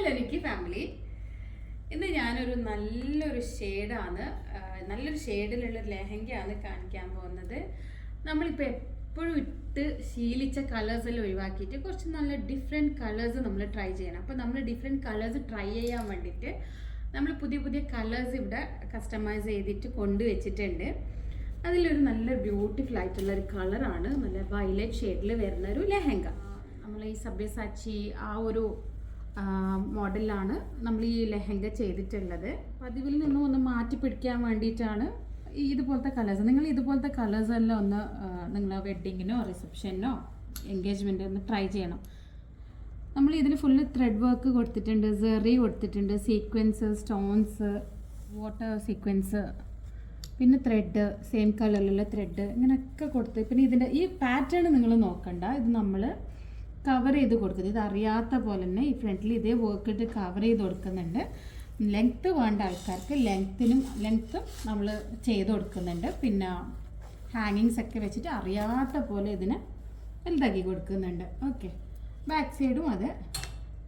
Hello എനിക്ക് family, ഇന്ന് ഞാനൊരു നല്ലൊരു ഷെയ്ഡിലുള്ള ലെഹങ്കയാണ് കാണിക്കാൻ പോകുന്നത്. നമ്മളിപ്പോൾ എപ്പോഴും ഇട്ട് ശീലിച്ച കളേഴ്സ് എല്ലാം ഒഴിവാക്കിയിട്ട് കുറച്ച് നല്ല ഡിഫറെൻറ്റ് കളേഴ്സ് നമ്മൾ ട്രൈ ചെയ്യണം. അപ്പോൾ നമ്മൾ ഡിഫറെൻറ്റ് കളേഴ്സ് ട്രൈ ചെയ്യാൻ വേണ്ടിയിട്ട് നമ്മൾ പുതിയ പുതിയ കളേഴ്സ് ഇവിടെ കസ്റ്റമൈസ് ചെയ്തിട്ട് കൊണ്ടുവച്ചിട്ടുണ്ട്. അതിലൊരു നല്ല ബ്യൂട്ടിഫുൾ ആയിട്ടുള്ള ഒരു കളറാണ്, നല്ല വയലറ്റ് ഷെയ്ഡിൽ വരുന്ന ഒരു ലെഹങ്ക. നമ്മൾ ഈ സബ്യസാച്ചി ആ ഒരു മോഡലിലാണ് നമ്മൾ ഈ ലെഹങ്ക ചെയ്തിട്ടുള്ളത്. പതിവിൽ നിന്നും ഒന്ന് മാറ്റി പിടിക്കാൻ വേണ്ടിയിട്ടാണ് ഇതുപോലത്തെ കളേഴ്സ്. നിങ്ങൾ ഇതുപോലത്തെ കളേഴ്സ് എല്ലാം ഒന്ന് നിങ്ങൾ വെഡ്ഡിങ്ങിനോ റിസപ്ഷനോ എൻഗേജ്മെൻറ്റോ ഒന്ന് ട്രൈ ചെയ്യണം. നമ്മൾ ഇതിന് ഫുള്ള് ത്രെഡ് വർക്ക് കൊടുത്തിട്ടുണ്ട്, സെറി കൊടുത്തിട്ടുണ്ട്, സീക്വൻസ്, സ്റ്റോൺസ്, വാട്ടർ സീക്വൻസ്, പിന്നെ ത്രെഡ്, സെയിം കളറിലുള്ള ത്രെഡ്, ഇങ്ങനെയൊക്കെ കൊടുത്ത്. പിന്നെ ഇതിൻ്റെ ഈ പാറ്റേൺ നിങ്ങൾ നോക്കണ്ട, ഇത് നമ്മൾ കവർ ചെയ്ത് കൊടുക്കുന്നത്. ഇത് അറിയാത്ത പോലെ തന്നെ ഈ ഫ്രണ്ടിൽ ഇതേ വർക്ക് ഇട്ട് കവർ ചെയ്ത് കൊടുക്കുന്നുണ്ട്. ലെങ്ത്ത് വേണ്ട ആൾക്കാർക്ക് ലെങ്ത്തും നമ്മൾ ചെയ്ത് കൊടുക്കുന്നുണ്ട്. പിന്നെ ഹാങ്ങിങ്സ് ഒക്കെ വെച്ചിട്ട് അറിയാത്ത പോലെ ഇതിനെ വലുതാക്കി കൊടുക്കുന്നുണ്ട്. ഓക്കെ, ബാക്ക് സൈഡും അത്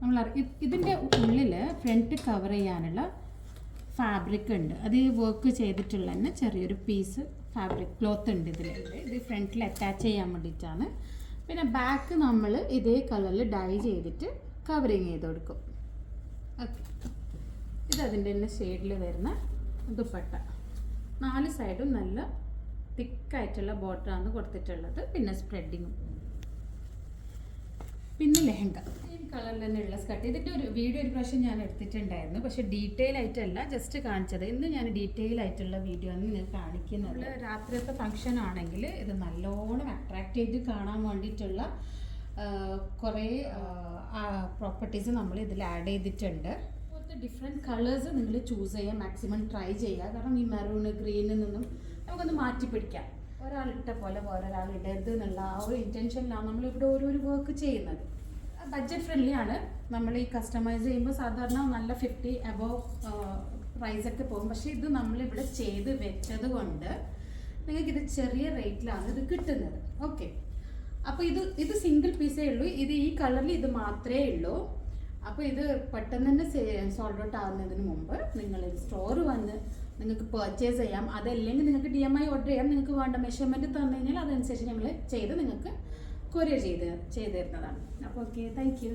നമ്മൾ ഇതിൻ്റെ ഉള്ളിൽ ഫ്രണ്ട് കവർ ചെയ്യാനുള്ള ഫാബ്രിക് ഉണ്ട്. അത് വർക്ക് ചെയ്തിട്ടുള്ള തന്നെ ചെറിയൊരു പീസ് ഫാബ്രിക് ക്ലോത്ത് ഉണ്ട് ഇതിലുണ്ട്. ഇത് ഫ്രണ്ടിൽ അറ്റാച്ച് ചെയ്യാൻ വേണ്ടിയിട്ടാണ്. പിന്നെ ബാക്ക് നമ്മൾ ഇതേ കളറിൽ ഡൈ ചെയ്തിട്ട് കവറിങ് ചെയ്ത് കൊടുക്കും. ഓക്കെ, ഇത് അതിൻ്റെ തന്നെ ഷെയ്ഡിൽ വരുന്ന ദുപ്പട്ട. 4 സൈഡും നല്ല തിക്കായിട്ടുള്ള ബോർഡറാണ് കൊടുത്തിട്ടുള്ളത്. പിന്നെ സ്പ്രെഡിങ്ങും, പിന്നെ ലെഹങ്ക സെയിം കളറിൽ തന്നെയുള്ള സ്കർട്ട്. ഇതിൻ്റെ ഒരു വീഡിയോ ഒരു പ്രാവശ്യം ഞാൻ എടുത്തിട്ടുണ്ടായിരുന്നു, പക്ഷേ ഡീറ്റെയിൽ ആയിട്ടല്ല, ജസ്റ്റ് കാണിച്ചത്. ഇന്ന് ഞാൻ ഡീറ്റെയിൽ ആയിട്ടുള്ള വീഡിയോ ആണ് നിങ്ങൾ കാണിക്കുന്നത്. രാത്രിയത്തെ ഫംഗ്ഷൻ ആണെങ്കിൽ ഇത് നല്ലോണം അട്രാക്റ്റ് ചെയ്ത് കാണാൻ വേണ്ടിയിട്ടുള്ള കുറേ പ്രോപ്പർട്ടീസ് നമ്മൾ ഇതിൽ ആഡ് ചെയ്തിട്ടുണ്ട്. ഡിഫറെൻറ്റ് കളേഴ്സ് നിങ്ങൾ ചൂസ് ചെയ്യാൻ മാക്സിമം ട്രൈ ചെയ്യുക. കാരണം ഈ മെറൂണ് ഗ്രീനിൽ നിന്നും നമുക്കൊന്ന് മാറ്റി പിടിക്കാം. ഒരാളിട്ട പോലെ വേറൊരാൾ ഇടരുത് എന്നുള്ള ആ ഒരു ഇൻറ്റൻഷനിലാണ് നമ്മളിവിടെ ഓരോരോ വർക്ക് ചെയ്യുന്നത്. ബഡ്ജറ്റ് ഫ്രണ്ട്ലി ആണ്. നമ്മൾ ഈ കസ്റ്റമൈസ് ചെയ്യുമ്പോൾ സാധാരണ നല്ല 50 അബോവ് പ്രൈസൊക്കെ പോകും. പക്ഷേ ഇത് നമ്മളിവിടെ ചെയ്ത് വെച്ചത് കൊണ്ട് നിങ്ങൾക്കിത് ചെറിയ റേറ്റിലാണ് ഇത് കിട്ടുന്നത്. ഓക്കെ, അപ്പോൾ ഇത് സിംഗിൾ പീസേ ഉള്ളൂ. ഇത് ഈ കളറിൽ ഇത് മാത്രമേ ഉള്ളൂ. അപ്പോൾ ഇത് പെട്ടെന്ന് തന്നെ സോൾഡ് ഔട്ട് ആവുന്നതിന് മുമ്പ് നിങ്ങൾ സ്റ്റോർ വന്ന് നിങ്ങൾക്ക് പർച്ചേസ് ചെയ്യാം. അതല്ലെങ്കിൽ നിങ്ങൾക്ക് DMI ഓർഡർ ചെയ്യാം. നിങ്ങൾക്ക് വേണ്ട മെഷർമെൻറ്റ് തന്നു കഴിഞ്ഞാൽ അതനുസരിച്ച് ഞങ്ങൾ ചെയ്ത് നിങ്ങൾക്ക് കൊറിയർ ചെയ്ത് തരുന്നതാണ്. അപ്പോൾ ഓക്കെ, താങ്ക് യു.